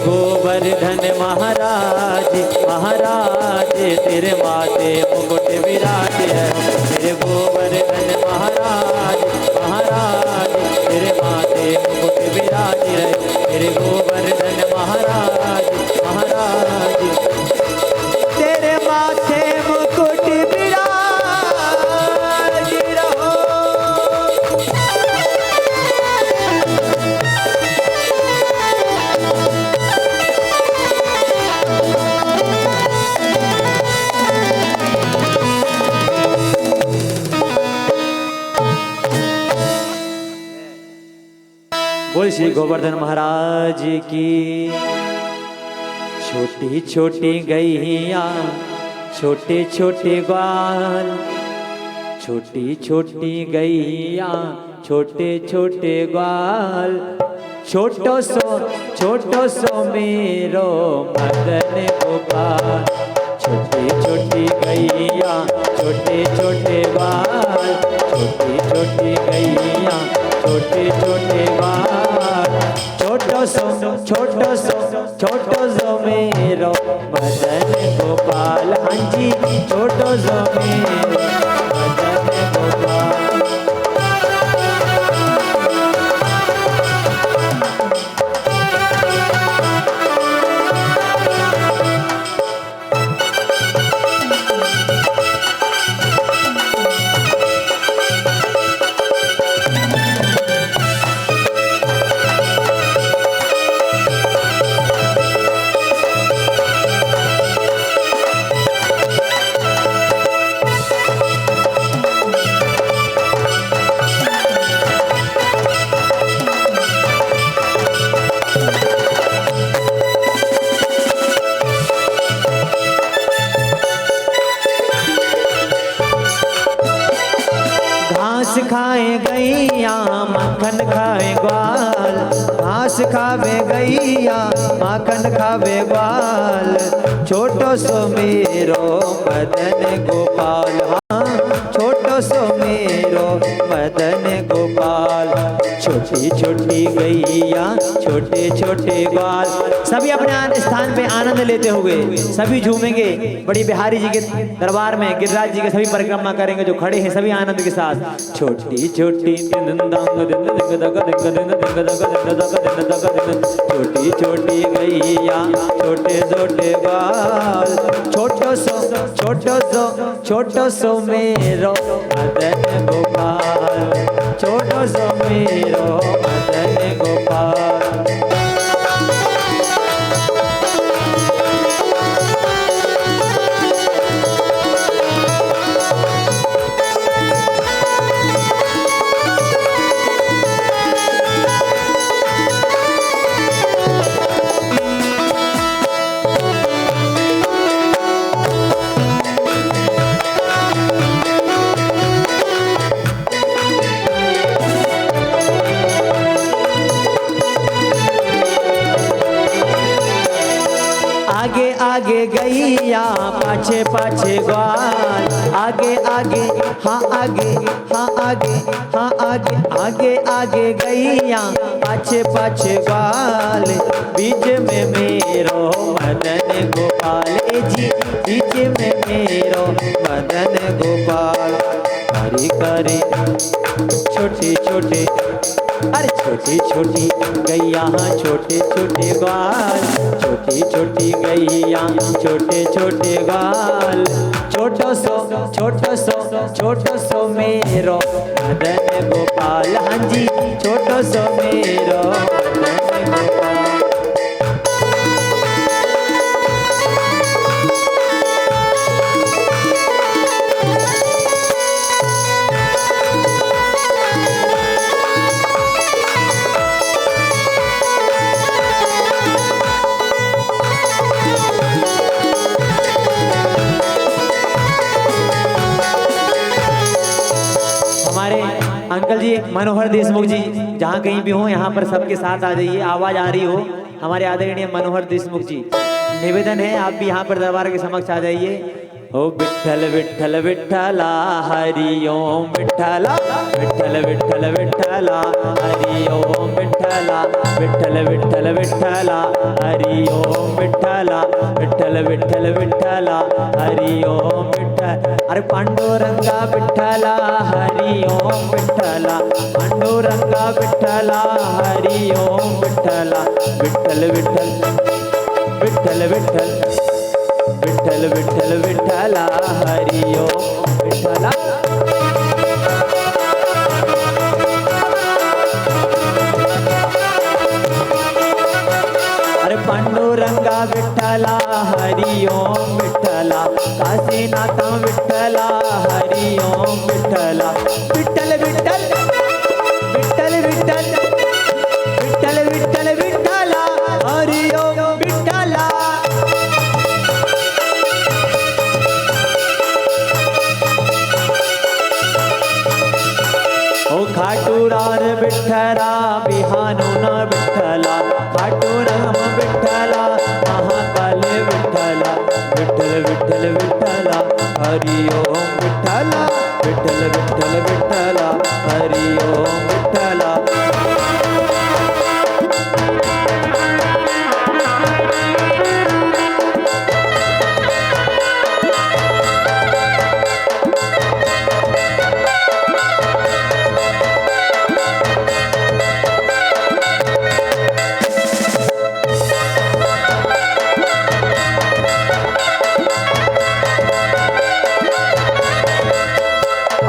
गोवर्धन महाराज महाराज, तेरे माथे मुकुट विराज है, तेरे गोवर्धन महाराज महाराज, तेरे माथे मुकुट विराज है, तेरे गोवर्धन महाराज महाराज, तेरे माथे मुकुट विराज रहो। बोल श्री गोवर्धन महाराज की। छोटी छोटी गैया छोटे छोटे ग्वाल, छोटी छोटी गैया छोटे छोटे ग्वाल, छोटो सो मेरो मदन गोपाल। छोटी छोटी गैया छोटे छोटे ग्वाल, छोटी छोटी गैया छोटे छोटे ग्वाल, छोटो सो मेरो मदन गोपाल। हाँ जी छोटो सो मेरो मदन गोपाल। खाए गैया मक्खन खाए ग्वाल, घास खावे गैया माखन खावे ग्वाल। छोटो सो मेरो मदन गोपाल, हाँ छोटो सो मेरो मदन गोपाल। छोटो छोटी छोटी गैया छोटे छोटे ग्वाल। सभी अपने स्थान पे आनंद लेते हुए सभी झूमेंगे। बड़ी बिहारी जी के दरबार में गिरिराज जी के सभी परिक्रमा करेंगे जो खड़े हैं सभी आनंद के साथ। छोटी छोटी छोटी छोटी गैया छोटे छोटे ग्वाल। छोटो सो मेरो मदन गोपाल। छोटो सो मेरो मदन गोपाल। आगे आगे गैया पाछे पाछे ग्वाल। आगे आगे हाँ आगे हाँ आगे हाँ आगे आगे आगे गैया पाछे पाछे ग्वाल। बीच में मेरो मदन गोपाल। ए जी बीच में मेरो मदन गोपाल। हरी करे छोटे छोटे अरे छोटी छोटी गैया छोटे छोटे ग्वाल। छोटी छोटी गैया छोटे छोटे ग्वाल। छोटो सो मेरो मदन गोपाल। हाँ जी छोटो सो मेरो मदन गोपाल। हमारे अंकल जी मनोहर देशमुख जी जहाँ कहीं भी हो यहाँ पर सबके साथ आ जाइए। आवाज आ रही हो हमारे आदरणीय मनोहर देशमुख जी। निवेदन है आप भी यहाँ पर दरबार के समक्ष आ जाइए। ओ विठ्ठल विठ्ठल विठ्ठला हरि ओम विठ्ठला। विठ्ठल विठ्ठल विठ्ठला हरि ओम विठ्ठला। विठ्ठल विठ्ठल विठ्ठला हरि ओम विठ्ठला। विठ्ठल विठ्ठल विठ्ठला हरि ओम विठ्ठल। अरे पांडुरंगा विठ्ठला हरि ओम विठ्ठला। पांडुरंगा विठ्ठला हरि ओम विठ्ठला। विठ्ठल विठ्ठल विठ्ठल विठ्ठल विठ्ठल विठ्ठल विठ्ठला हरि ओम विठ्ठला। अरे पांडुरंगा विठ्ठला हरि ओम विठ्ठला। काशीनाथ विठ्ठला हरि ओम विठ्ठला। विठ्ठल विठ्ठल विठ्ठल विठ्ठल विठ्ठल विठ्ठल विठ्ठला हरि ओम विठ्ठला। ओ खाटूरार विठ्ठला बिहानो न विठ्ठला। खाटूराम विठ्ठला महाकाल विठ्ठला। विठ्ठल विठ्ठल विठ्ठला हरि ओम विठ्ठला। विठ्ठल विठ्ठल विठ्ठला हरि ओम विठ्ठला।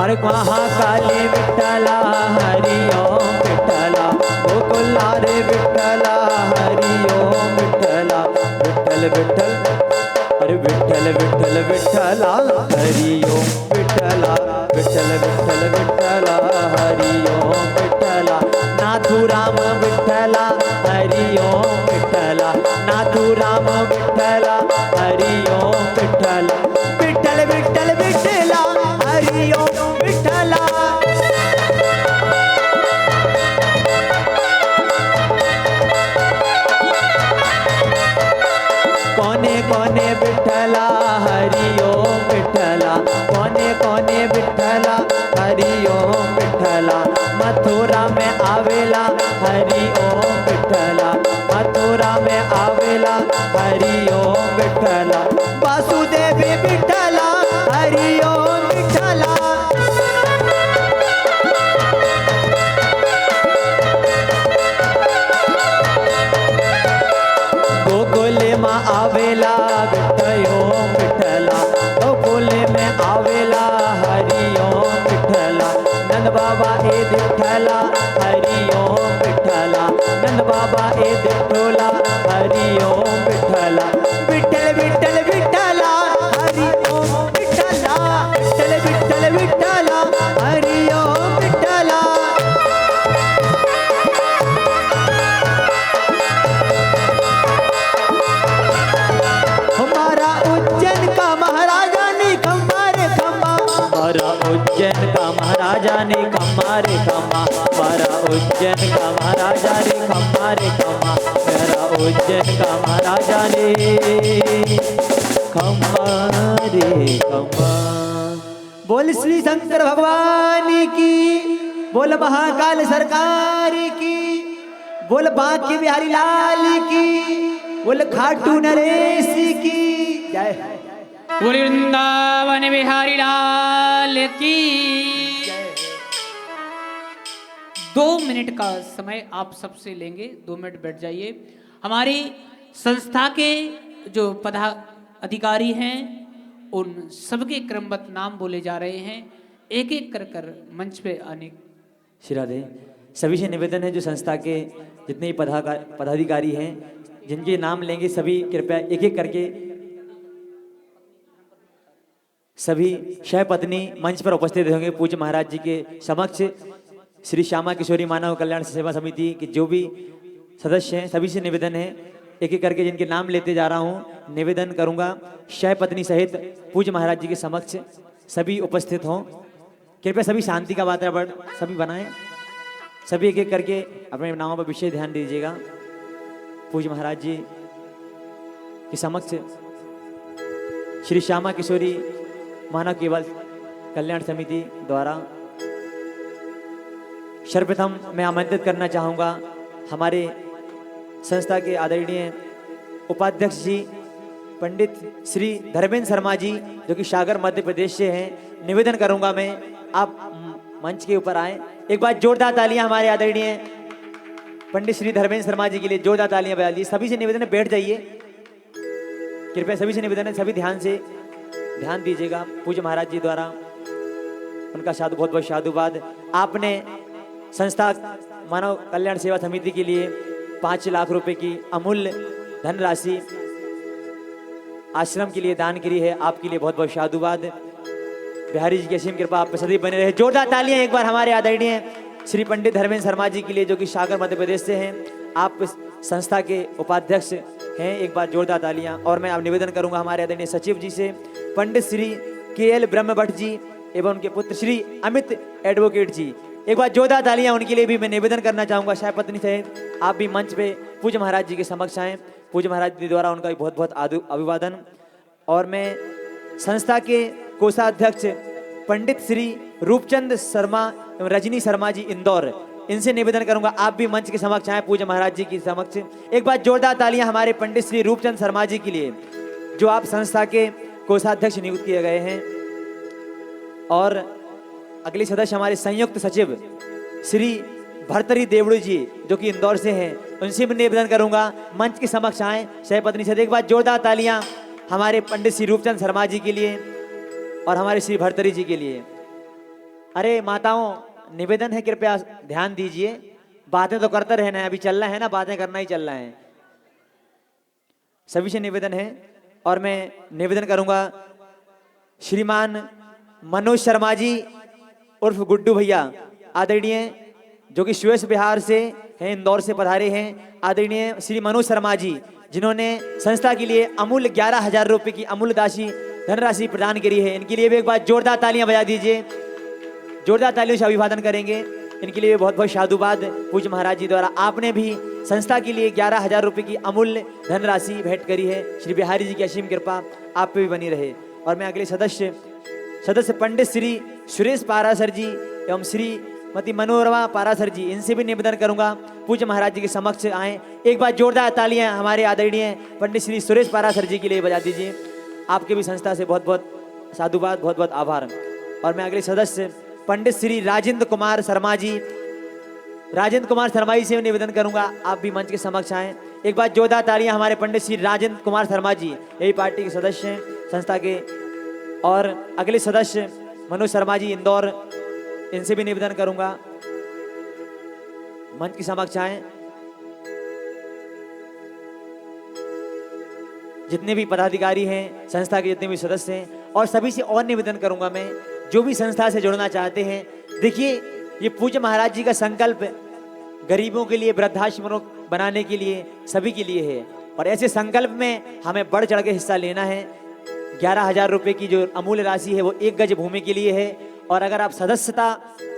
अरे महाकाली विठ्ठला हरि ओम विठ्ठला। गोकुला रे विठ्ठला हरि ओम विठ्ठला। विठ्ठल विठ्ठल अरे विठ्ठल विठ्ठल विठ्ठला हरि ओम विठ्ठला। विठ्ठल विठ्ठल विठ्ठला हरि ओम विठ्ठला। नाथुराम विठ्ठला हरि ओम विठ्ठला। नाथुराम विठ्ठला हरि ओम विठ्ठला। विठ्ठल विठ्ठल विठ्ठला हरि ओम विठ्ठला। कोने कोने विठ्ठला हरि ओम विठ्ठला। कोने कोने विठ्ठला हरि ओम विठला, मथुरा में आवेला हरि ओम विठला, मथुरा में आवेला हरि ओम विठला, वासुदेव विठला हरि ओम विठला। गोकुले में आवेला विठ्ठल ओम विठला, गोकुले में आवेला हरि ओम विठला, नंद बाबा ए विठला हरि ओम विठला, नंद बाबा ए विठला हरि ओम विठला, विठ्ठल विठ्ठल विठला हरि ओम विठला, विठ्ठल विठ्ठल विठला हरि ओम विठला। हमारा उज्जैन का महाराजा ने खम्बा रे खम्बा, हमारा उज्जैन का महाराजा ने खम्बा रे खम्बा, हमारा उज्जैन का महाराजा ने खम्बा रे खम्बा, मेरा उज्जैन का महाराजा ने खम्बा रे खम्बा। बोल श्री शंकर भगवान की, बोल महाकाल सरकार की, बोल बांके बिहारी लाल की, बोल खाटू नरेश की जय। बोले वृंदावन बिहारी लाल की। 2 मिनट का समय आप सबसे लेंगे, 2 मिनट बैठ जाइए। हमारी संस्था के जो पदाधिकारी हैं उन सबके क्रमबद्ध नाम बोले जा रहे हैं, एक एक कर मंच पे आने। श्री राधे। सभी से निवेदन है जो संस्था के जितने भी पदाधिकारी हैं जिनके नाम लेंगे सभी कृपया एक एक करके सभी शहपत्नी मंच पर उपस्थित होंगे पूज्य महाराज जी के समक्ष। श्री श्यामा किशोरी मानव कल्याण सेवा समिति के जो भी सदस्य हैं सभी से निवेदन है एक एक करके जिनके नाम लेते जा रहा हूं निवेदन करूंगा शहपत्नी सहित पूज्य महाराज जी के समक्ष सभी उपस्थित हों। कृपया सभी शांति का वातावरण सभी बनाएं, सभी एक एक करके अपने नामों पर विशेष ध्यान दीजिएगा। पूज्य महाराज जी के समक्ष श्री श्यामा किशोरी मानव केवल कल्याण समिति द्वारा सर्वप्रथम मैं आमंत्रित करना चाहूँगा हमारे संस्था के आदरणीय उपाध्यक्ष जी पंडित श्री धर्मेंद्र शर्मा जी जो कि सागर मध्य प्रदेश से हैं। निवेदन करूंगा मैं आप मंच के ऊपर आए, एक बार जोरदार तालियां हमारे आदरणीय पंडित श्री धर्मेंद्र शर्मा जी के लिए जोरदार तालियां बजा दी। सभी से निवेदन है बैठ जाइए, कृपया सभी से निवेदन है सभी ध्यान से ध्यान दीजिएगा। पूज्य महाराज जी द्वारा उनका बहुत बहुत साधुवाद। आपने संस्था मानव कल्याण सेवा समिति के लिए 5 लाख रुपए की अमूल्य धनराशि आश्रम के लिए दान करी है, आपके लिए बहुत बहुत साधुवाद। बिहारी जी की असीम कृपा आप पे सदैव बने रहे। जोरदार तालियां एक बार हमारे आदरणीय श्री पंडित धर्मेंद्र शर्मा जी के लिए जो कि सागर मध्य प्रदेश से हैं, आप इस संस्था के उपाध्यक्ष हैं, एक बार जोरदार तालियां। और मैं आप निवेदन करूंगा हमारे आदरणीय सचिव जी से पंडित श्री KL ब्रह्मभट्ट जी एवं उनके पुत्र श्री अमित एडवोकेट जी, एक बार जोरदार तालियां उनके लिए भी मैं निवेदन करना चाहूंगा। शहपत्नी से आप भी मंच पे पूज्य महाराज जी के समक्ष आए, पूज्य महाराज जी द्वारा उनका भी बहुत बहुत अभिवादन। और मैं संस्था के कोषाध्यक्ष पंडित श्री रूपचंद शर्मा एवं रजनी शर्मा जी इंदौर, इनसे निवेदन करूंगा आप भी मंच के समक्ष आए पूज्य महाराज जी के समक्ष। एक बार जोरदार तालियां हमारे पंडित श्री रूपचंद शर्मा जी के लिए जो आप संस्था के कोषाध्यक्ष नियुक्त किए गए हैं। और अगले सदस्य हमारे संयुक्त सचिव श्री भरतरी देवड़ू जी जो कि इंदौर से हैं, उनसे भी निवेदन करूंगा मंच के समक्ष आए शहपत्नी से। एक बार जोरदार तालियां हमारे पंडित श्री रूपचंद शर्मा जी के लिए और हमारे श्री भरतरी जी के लिए। अरे माताओं निवेदन है कृपया ध्यान दीजिए, बातें तो करते रहना है, अभी चल रहा है ना, बातें करना ही चल रहा है, सभी से निवेदन है। और मैं निवेदन करूंगा श्रीमान मनोज शर्मा जी उर्फ गुड्डू भैया आदरणीय जो कि सुएस बिहार से हैं, इंदौर से पधारे हैं, आदरणीय श्री मनोज शर्मा जी जिन्होंने संस्था के लिए अमूल्य 11,000 रुपए की अमूल्य धनराशि प्रदान करी है। इनके लिए भी एक बार जोरदार तालियां बजा दीजिए, जोरदार तालियों से अभिवादन करेंगे। इनके लिए बहुत बहुत साधुवाद पूज्य महाराज जी द्वारा। आपने भी संस्था के लिए 11,000 रुपए की अमूल्य धनराशि भेंट करी है। श्री बिहारी जी की असीम कृपा आप पे भी बनी रहे। और मैं अगले सदस्य सदस्य पंडित श्री सुरेश पारासर जी एवं श्रीमती मनोरमा पारासर जी, इनसे भी निवेदन करूंगा पूज्य महाराज जी के समक्ष आए। एक बार जोरदार तालियां हमारे आदरणीय पंडित श्री सुरेश पारासर जी के लिए बजा दीजिए। आपके भी संस्था से बहुत बहुत साधुवाद, बहुत बहुत आभार। और मैं अगले सदस्य पंडित श्री राजेंद्र कुमार शर्मा जी, राजेंद्र कुमार शर्मा जी से निवेदन करूंगा आप भी मंच के समक्ष आएं। एक बार जोरदार तालियां हमारे पंडित श्री राजेंद्र कुमार शर्मा जी, यही पार्टी के सदस्य हैं संस्था के। और अगले सदस्य मनोज शर्मा जी इंदौर, इनसे भी निवेदन करूंगा मंच के समक्ष आएं। जितने भी पदाधिकारी हैं संस्था के, जितने भी सदस्य हैं, और सभी से और निवेदन करूंगा मैं, जो भी संस्था से जुड़ना चाहते हैं, देखिए ये पूज्य महाराज जी का संकल्प गरीबों के लिए, वृद्धाश्रम बनाने के लिए, सभी के लिए है। और ऐसे संकल्प में हमें बढ़ चढ़ के हिस्सा लेना है। 11,000 रुपये की जो अमूल्य राशि है वो 1 गज भूमि के लिए है। और अगर आप सदस्यता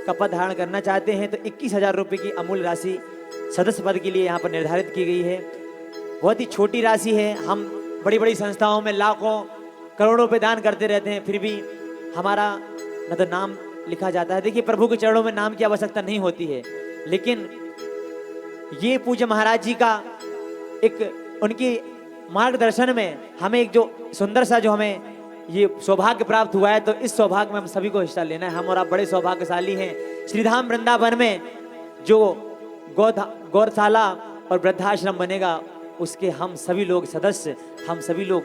का पद धारण करना चाहते हैं तो 21,000 रुपये की अमूल्य राशि सदस्य पद के लिए यहाँ पर निर्धारित की गई है। बहुत ही छोटी राशि है। हम बड़ी बड़ी संस्थाओं में लाखों करोड़ों रुपये दान करते रहते हैं, फिर भी हमारा न तो नाम लिखा जाता है। देखिए प्रभु के चरणों में नाम की आवश्यकता नहीं होती है, लेकिन ये पूज्य महाराज जी का एक उनके मार्गदर्शन में हमें एक जो सुंदर सा जो हमें ये सौभाग्य प्राप्त हुआ है, तो इस सौभाग्य में हम सभी को हिस्सा लेना है। हम और आप बड़े सौभाग्यशाली हैं। श्रीधाम वृंदावन में जो गौशाला और वृद्धाश्रम बनेगा, उसके हम सभी लोग सदस्य, हम सभी लोग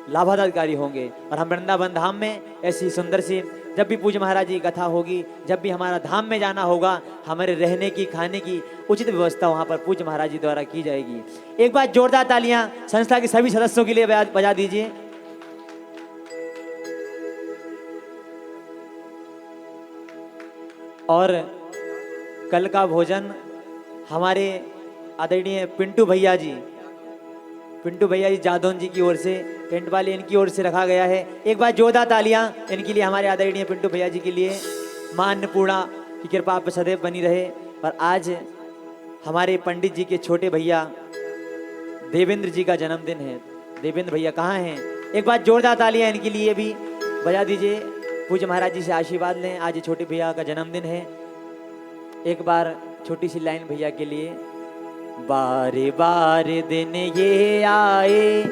लाभाधिकारी होंगे। और हम वृंदावन धाम में ऐसी सुंदर सी, जब भी पूज्य महाराज जी की कथा होगी, जब भी हमारा धाम में जाना होगा, हमारे रहने की, खाने की उचित व्यवस्था वहाँ पर पूज्य महाराज जी द्वारा की जाएगी। एक बार जोरदार तालियां संस्था के सभी सदस्यों के लिए बजा दीजिए। और कल का भोजन हमारे आदरणीय पिंटू भैया जी जादौन जी की ओर से, टेंट वाले इनकी ओर से रखा गया है। एक बार जोरदार तालियां इनके लिए, हमारे आदरणीय पिंटू भैया जी के लिए। मां अन्नपूर्णा की कृपा आप पे सदैव बनी रहे। और आज हमारे पंडित जी के छोटे भैया देवेंद्र जी का जन्मदिन है। देवेंद्र भैया कहाँ हैं? एक बार जोरदार तालियां इनके लिए भी बजा दीजिए। पूज्य महाराज जी से आशीर्वाद लें। आज ये छोटे भैया का जन्मदिन है। एक बार छोटी सी लाइन भैया के लिए। बारे बार दिन ये आए,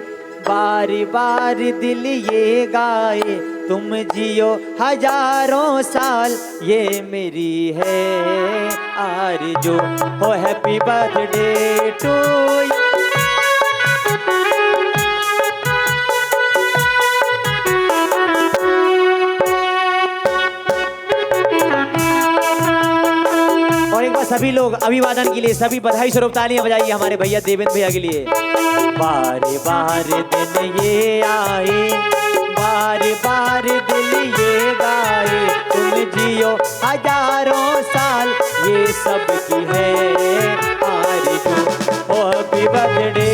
बारी बारी दिल ये गाए, तुम जियो हजारों साल, ये मेरी है आरज़ू। हो हैप्पी बर्थडे टू यू। और एक बार सभी लोग अभिवादन के लिए सभी बधाई स्वरूप तालियां बजाइए हमारे भैया देवेंद्र भैया के लिए। बारे बारे दिन ये आए, बारे बारे दिल ये गाए, तुम जियो हजारों साल, ये सब की है आरज़ू। ओ happy birthday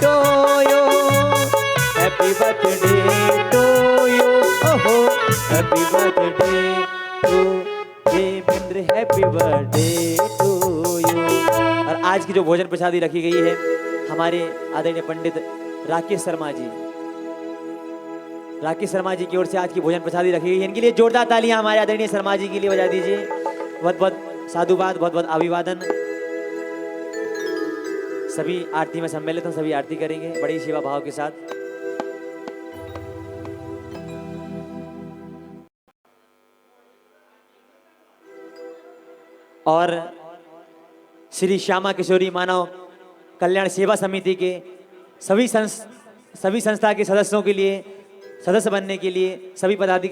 to you, happy birthday to you, ओहो happy birthday to Devendra, happy birthday to you. और आज की जो भोजन प्रसादी रखी गई है, हमारे आदरणीय पंडित राकेश शर्मा जी की ओर से आज की भोजन प्रसादी रखी गई है। इनके लिए जोरदार तालियां हमारे आदरणीय शर्मा जी के लिए बजा दीजिए। बहुत बहुत साधुवाद, बहुत बहुत अभिवादन। सभी आरती में सम्मिलित हैं, सभी आरती करेंगे बड़ी सेवा भाव के साथ। और श्री श्यामा किशोरी मानव कल्याण सेवा समिति के सभी संस्था के सदस्यों के लिए, सदस्य बनने के लिए सभी पदाधिकारी